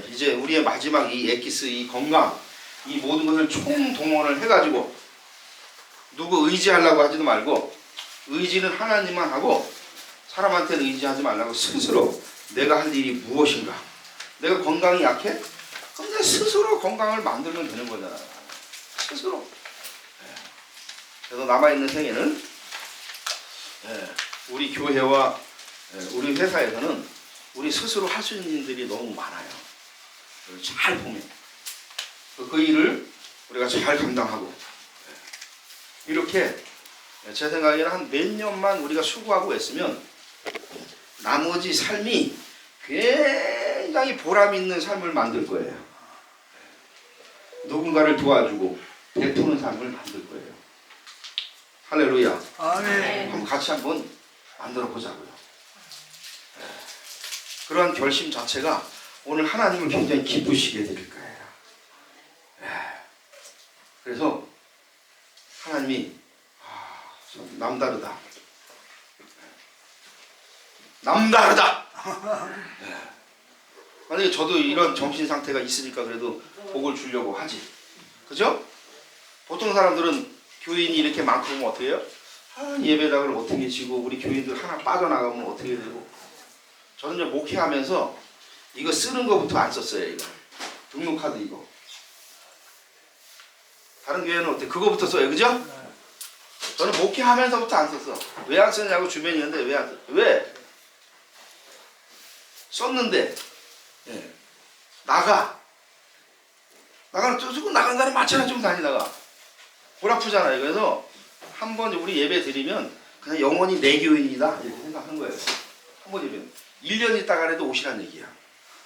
이제 우리의 마지막 이 엑기스 이 건강 이 모든 것을 총동원을 해가지고 누구 의지하려고 하지도 말고 의지는 하나님만 하고 사람한테는 의지하지 말라고 스스로 내가 할 일이 무엇인가. 내가 건강이 약해? 그럼 내 스스로 건강을 만들면 되는 거잖아. 스스로. 그래서 남아있는 생에는 우리 교회와 우리 회사에서는 우리 스스로 할 수 있는 일들이 너무 많아요. 잘 보면 그 일을 우리가 잘 감당하고 이렇게 제 생각에는 한 몇 년만 우리가 수고하고 했으면 나머지 삶이 굉장히 보람 있는 삶을 만들 거예요. 누군가를 도와주고 베푸는 삶을 만들 거예요. 할렐루야. 아멘. 한번 같이 한번 만들어 보자고요. 그러한 결심 자체가 오늘 하나님을 굉장히 기쁘시게 될 거예요. 그래서 하나님이 남다르다. 남다르다. 만약에 저도 이런 정신 상태가 있으니까 그래도 복을 주려고 하지. 그죠? 보통 사람들은 교인이 이렇게 많고 그러면 어떻게 해요? 예배당을 어떻게 지고 우리 교인들 하나 빠져나가면 어떻게 되고. 저는 이제 목회하면서 이거 쓰는 거부터 안 썼어요. 이거 등록카드 이거. 다른 교회는 어때? 그거부터 써요. 그죠? 저는 목회하면서부터 안 썼어. 왜 안 썼냐고 주변이 있는데 왜 안 썼어? 왜? 썼는데 예. 나가는 조금 나간 사람 많잖아. 좀 다니다가 골 아프잖아요. 그래서 한번 우리 예배 드리면 그냥 영원히 내 교인이다 이렇게 생각한 거예요. 한번 예배는 1년 있다가 해도 오시란 얘기야.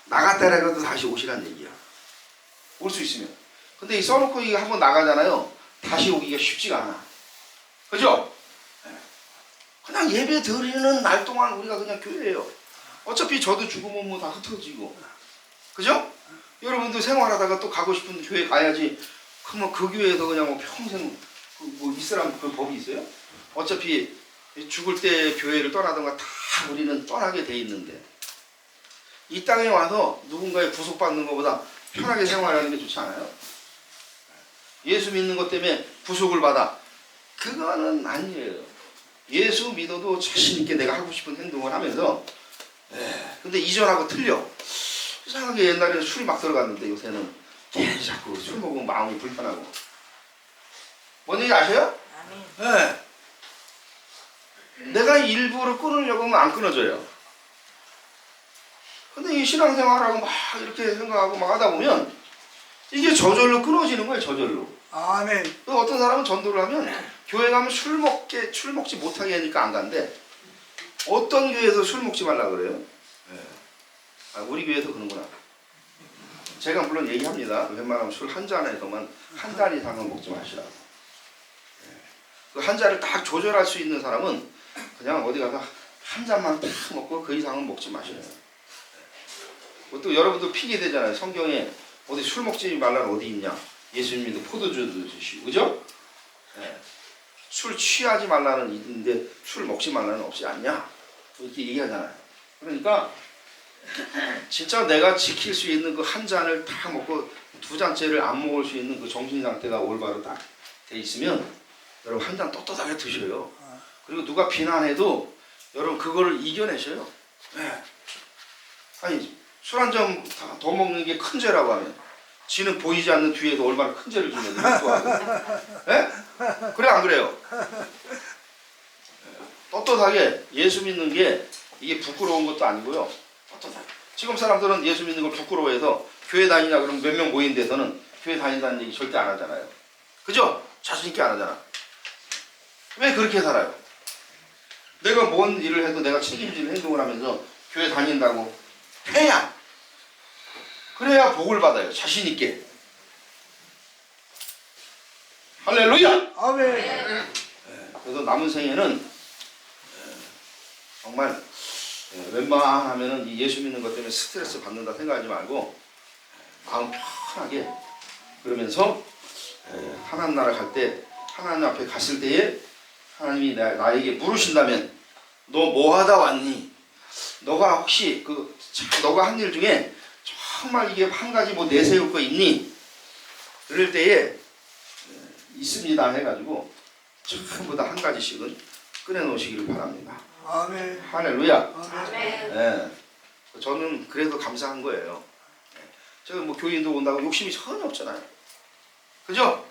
나갔다 해도 다시 오시란 얘기야. 올 수 있으면. 근데 이 써놓고 이게 한번 나가잖아요. 다시 오기가 쉽지가 않아. 그죠? 그냥 예배 드리는 날 동안 우리가 그냥 교회예요. 어차피 저도 죽으면 뭐 다 흩어지고. 그죠? 여러분도 생활하다가 또 가고 싶은 교회 가야지. 그러면 그 교회에서 그냥 뭐 평생 뭐 있으라면 그 법이 있어요? 어차피 죽을 때 교회를 떠나던가 다 우리는 떠나게 돼 있는데 이 땅에 와서 누군가의 구속받는 것보다 편하게 생활하는 게 좋지 않아요? 예수 믿는 것 때문에 구속을 받아. 그거는 아니에요. 예수 믿어도 자신 있게 내가 하고 싶은 행동을 하면서 근데 이전하고 틀려. 이상하게 옛날에는 술이 막 들어갔는데 요새는 괜히 자꾸 술 먹으면 마음이 불편하고. 뭔 얘기 아세요? 네. 내가 일부러 끊으려고 하면 안 끊어져요. 근데 이 신앙생활하고 막 이렇게 생각하고 막 하다 보면 이게 저절로 끊어지는 거예요. 저절로. 아멘. 또 어떤 사람은 전도를 하면 교회 가면 술 먹지 못하게 하니까 안 간대. 어떤 교회에서 술 먹지 말라 그래요? 네. 우리 교회에서 그러는구나. 제가 물론 얘기합니다. 웬만하면 술 한 잔에서만 한 잔 이상은 먹지 마시라고. 그 한 잔을 딱 조절할 수 있는 사람은 그냥 어디 가서 한 잔만 딱 먹고 그 이상은 먹지 마셔요. 또 여러분도 핑계 대잖아요. 성경에 어디 술 먹지 말라는 어디 있냐? 예수님도 포도주도 드시고, 그죠? 네. 술 취하지 말라는 있는데 술 먹지 말라는 없지 않냐? 이렇게 얘기하잖아요. 그러니까 진짜 내가 지킬 수 있는 그 한 잔을 다 먹고 두 잔째를 안 먹을 수 있는 그 정신 상태가 올바로 딱 돼 있으면 여러분 한 잔 떳떳하게 드셔요. 그리고 누가 비난해도 여러분 그거를 이겨내셔요. 네. 아니 술 한 잔 더 먹는 게 큰 죄라고 하면 지는 보이지 않는 뒤에도 얼마나 큰 죄를 지면 또 하고. 네? 그래 안 그래요? 떳떳하게 예수 믿는 게 이게 부끄러운 것도 아니고요. 떳떳하게. 지금 사람들은 예수 믿는 걸 부끄러워해서 교회 다니냐 그러면 몇 명 모인 데서는 교회 다닌다는 얘기 절대 안 하잖아요. 그죠? 자신 있게 안 하잖아. 왜 그렇게 살아요? 내가 뭔 일을 해도 내가 책임지는 행동을 하면서 교회 다닌다고 해야 그래야 복을 받아요. 자신 있게. 할렐루야. 아멘. 그래서 남은 생에는 정말 웬만하면은 이 예수 믿는 것 때문에 스트레스 받는다 생각하지 말고 마음 편하게 그러면서 하나님 나라 갈 때 하나님 앞에 갔을 때에 하나님이 나에게 물으신다면 너 뭐 하다 왔니? 너가 혹시 너가 한 일 중에 정말 이게 한 가지 뭐 내세울 거 있니? 그럴 때에 있습니다 해가지고 전부 다 한 가지씩은 꺼내놓으시기를 바랍니다. 아멘. 할렐루야. 아멘. 네. 저는 그래도 감사한 거예요. 제가 뭐 교인도 온다고 욕심이 전혀 없잖아요. 그죠?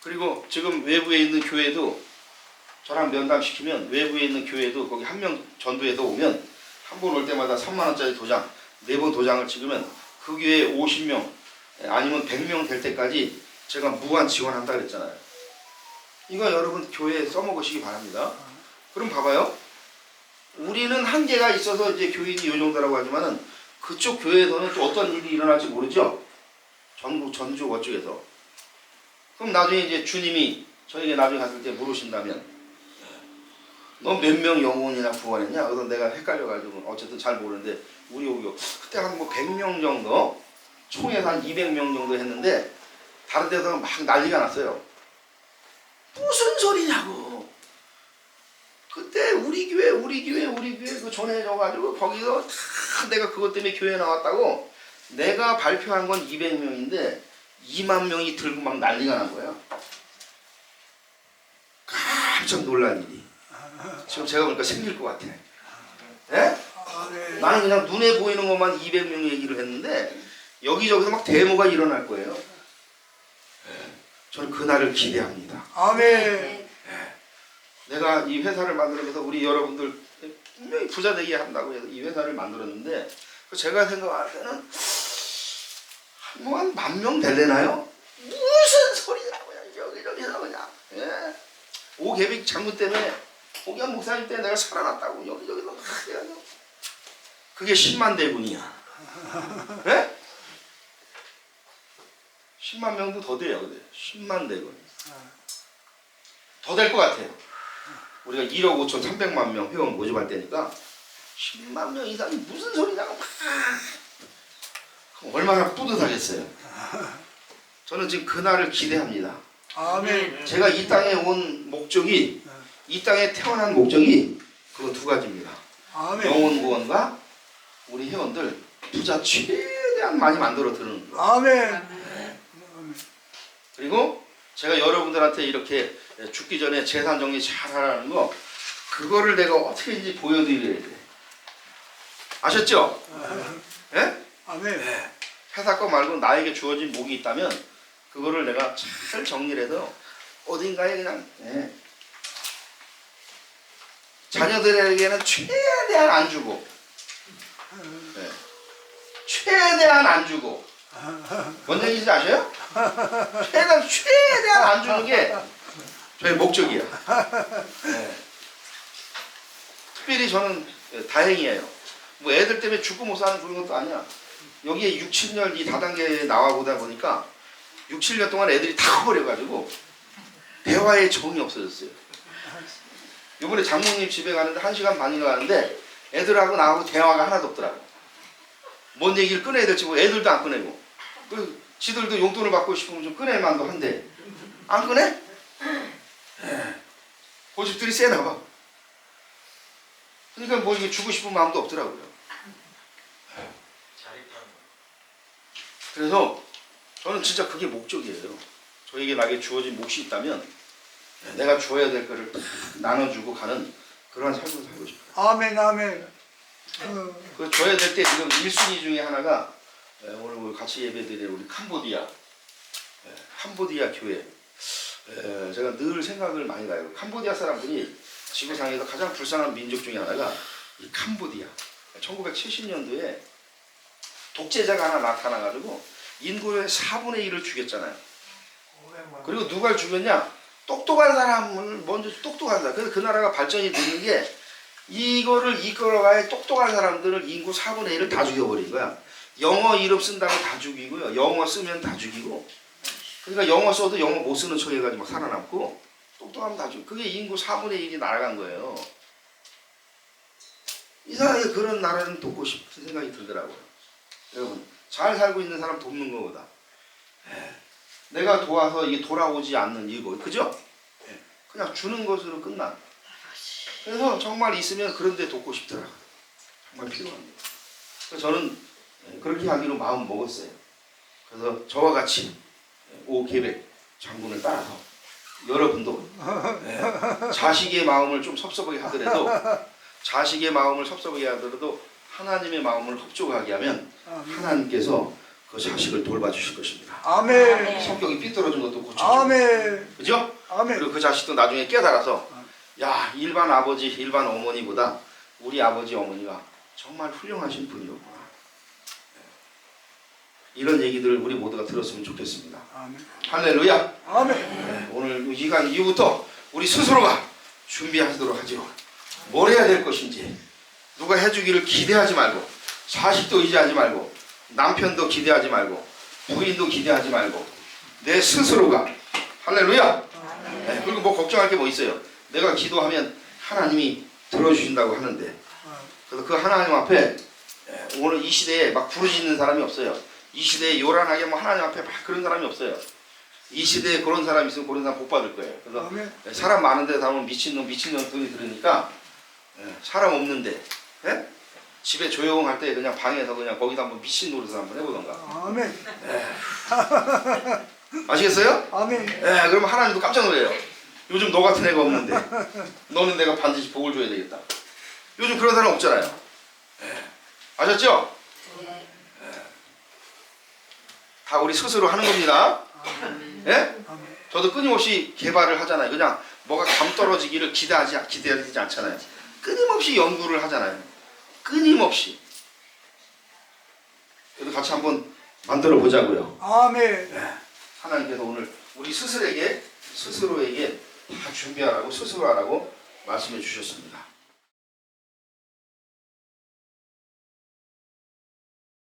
그리고 지금 외부에 있는 교회도 저랑 면담시키면 외부에 있는 교회도 거기 한 명 전도해서 오면 한 번 올 때마다 3만 원짜리 도장 4번 도장을 찍으면 그 교회에 50명 아니면 100명 될 때까지 제가 무한 지원한다 그랬잖아요. 이거 여러분 교회에 써먹으시기 바랍니다. 그럼 봐봐요. 우리는 한계가 있어서 이제 교인이 이 정도라고 하지만은 그쪽 교회에서는 또 어떤 일이 일어날지 모르죠. 전국 전주 어쪽에서. 그럼 나중에 이제 주님이 저에게 나중에 갔을 때 물으신다면 너 몇 명 영혼이나 구원했냐? 그래서 내가 헷갈려가지고 어쨌든 잘 모르는데 우리 오교 그때 한 뭐 100명 정도 총에서 한 200명 정도 했는데 다른 데서 막 난리가 났어요. 무슨 소리냐고. 그때 우리 교회 그 전해져가지고 거기서 다 내가 그것 때문에 교회 나왔다고 내가 발표한 건 200명인데 2만 명이 들고 막 난리가 난 거야. 깜짝 놀란 일이 지금 제가 보니까 생길 것 같아. 예? 아멘. 나는 그냥 눈에 보이는 것만 200명 얘기를 했는데 여기저기서 막 데모가 일어날 거예요. 저는 그날을 기대합니다. 아멘. 내가 이 회사를 만들면서 우리 여러분들 분명히 부자 되게 한다고 해서 이 회사를 만들었는데 제가 생각할 때는 뭐 한 10,000명 될래나요? 무슨 소리라고요? 여기저기서 그냥. 예? 오계빅 장군 때문에 오기환 목사님 때문에 내가 살아났다고 여기저기서 해가지고 그게 10만 대군이야. 예? 10만 명도 더 돼요. 근데 10만 대군. 더 될 것 같아요. 우리가 1억 5,300만 명 회원 모집할 때니까 10만 명 이상이 무슨 소리냐고 막 그럼 얼마나 뿌듯하겠어요. 저는 지금 그날을 기대합니다. 아멘. 제가 이 땅에 온 목적이 이 땅에 태어난 목적이 그거 두 가지입니다. 아멘. 영혼 구원과 우리 회원들 부자 최대한 많이 만들어 드는 거. 아멘. 그리고 제가 여러분들한테 이렇게 죽기 전에 재산 정리 잘 하라는 거 그거를 내가 어떻게든지 보여드려야 돼. 아셨죠? 예? 아멘. 회사 거 말고 나에게 주어진 목이 있다면 그거를 내가 잘 정리를 해서 어딘가에 그냥 자녀들에게는 최대한 안 주고 최대한 안 주고 뭔 얘기인지 아셔요? 최대한 안 주는 게 저의 목적이야. 특별히 저는 다행이에요. 뭐 애들 때문에 죽고 못 사는 그런 것도 아니야. 여기에 6, 7년 이 다단계에 나와 보다 보니까 6, 7년 동안 애들이 다 커버려가지고 대화의 정이 없어졌어요. 이번에 장모님 집에 가는데 1시간 반이나 가는데 애들하고 나하고 대화가 하나도 없더라고. 뭔 얘기를 꺼내야 될지 뭐 애들도 안 꺼내고 지들도 용돈을 받고 싶으면 좀 꺼내만도 한데 안 꺼내? 고집들이 세나 봐. 그러니까 뭐 이게 주고 싶은 마음도 없더라고요. 그래서 저는 진짜 그게 목적이에요. 저에게 나에게 주어진 몫이 있다면 내가 줘야 될 거를 다 나눠주고 가는 그런 삶을 살고 싶어요. 아멘. 아멘. 그 줘야 될 때 지금 1순위 중에 하나가 오늘 같이 예배드리는 우리 캄보디아 교회. 제가 늘 생각을 많이 가요. 캄보디아 사람들이 지구상에서 가장 불쌍한 민족 중에 하나가 이 캄보디아. 1970년도에 독재자가 하나 나타나가지고 인구의 4분의 1을 죽였잖아요. 그리고 누가 죽였냐? 똑똑한 사람을 먼저 똑똑한 사람. 그래서 그 나라가 발전이 되는 게 이거를 이끌어가야 똑똑한 사람들을 인구 4분의 1을 다 죽여버린 거야. 영어 이름 쓴다고 다 죽이고요. 영어 쓰면 다 죽이고. 그러니까 영어 써도 영어 못 쓰는 척 해가지고 막 살아남고 똑똑하면 다 죽이고. 그게 인구 4분의 1이 날아간 거예요. 이상하게 그런 나라는 돕고 싶은 생각이 들더라고요. 여러분 잘 살고 있는 사람 돕는 것보다 내가 도와서 이게 돌아오지 않는 이거 그죠? 그냥 주는 것으로 끝나. 그래서 정말 있으면 그런 데 돕고 싶더라고요. 정말 필요합니다. 그래서 저는 그렇게 하기로 마음 먹었어요. 그래서 저와 같이 오계백 장군을 따라서 여러분도 자식의 마음을 좀 섭섭하게 하더라도 하나님의 마음을 흡족하게 하면 하나님께서 그 자식을 돌봐주실 것입니다. 아멘. 성격이 삐뚤어진 것도 고쳐주고 아멘. 그죠? 아멘. 그리고 그 자식도 나중에 깨달아서 야 일반 아버지 일반 어머니보다 우리 아버지 어머니가 정말 훌륭하신 분이었구나. 이런 얘기들을 우리 모두가 들었으면 좋겠습니다. 아멘. 할렐루야. 아멘. 오늘 이 시간 이후부터 우리 스스로가 준비하도록 하죠. 뭘 해야 될 것인지 누가 해주기를 기대하지 말고 자식도 의지하지 말고 남편도 기대하지 말고 부인도 기대하지 말고 내 스스로가 할렐루야. 그리고 뭐 걱정할 게 뭐 있어요. 내가 기도하면 하나님이 들어주신다고 하는데 그래서 그 하나님 앞에 오늘 이 시대에 막 부르짖는 사람이 없어요. 이 시대에 요란하게 뭐 하나님 앞에 막 그런 사람이 없어요. 이 시대에 그런 사람이 있으면 그런 사람 복 받을 거예요. 그래서 아멘. 사람 많은데 가면 미친놈 소리 들으니까 사람 없는데 집에 조용할 때 그냥 방에서 그냥 거기다 한번 미친 노릇을 한번 해보던가. 아멘. 아시겠어요? 아멘. 그러면 하나님도 깜짝 놀래요. 요즘 너 같은 애가 없는데 너는 내가 반드시 복을 줘야 되겠다. 요즘 그런 사람 없잖아요. 아셨죠? 다 우리 스스로 하는 겁니다. 예? 저도 끊임없이 개발을 하잖아요. 그냥 뭐가 감 떨어지기를 기대하지 않잖아요. 끊임없이 연구를 하잖아요. 끊임없이. 그래도 같이 한번 만들어 보자고요. 아멘. 하나님께서 오늘 우리 스스로에게 다 준비하라고 스스로 하라고 말씀해 주셨습니다.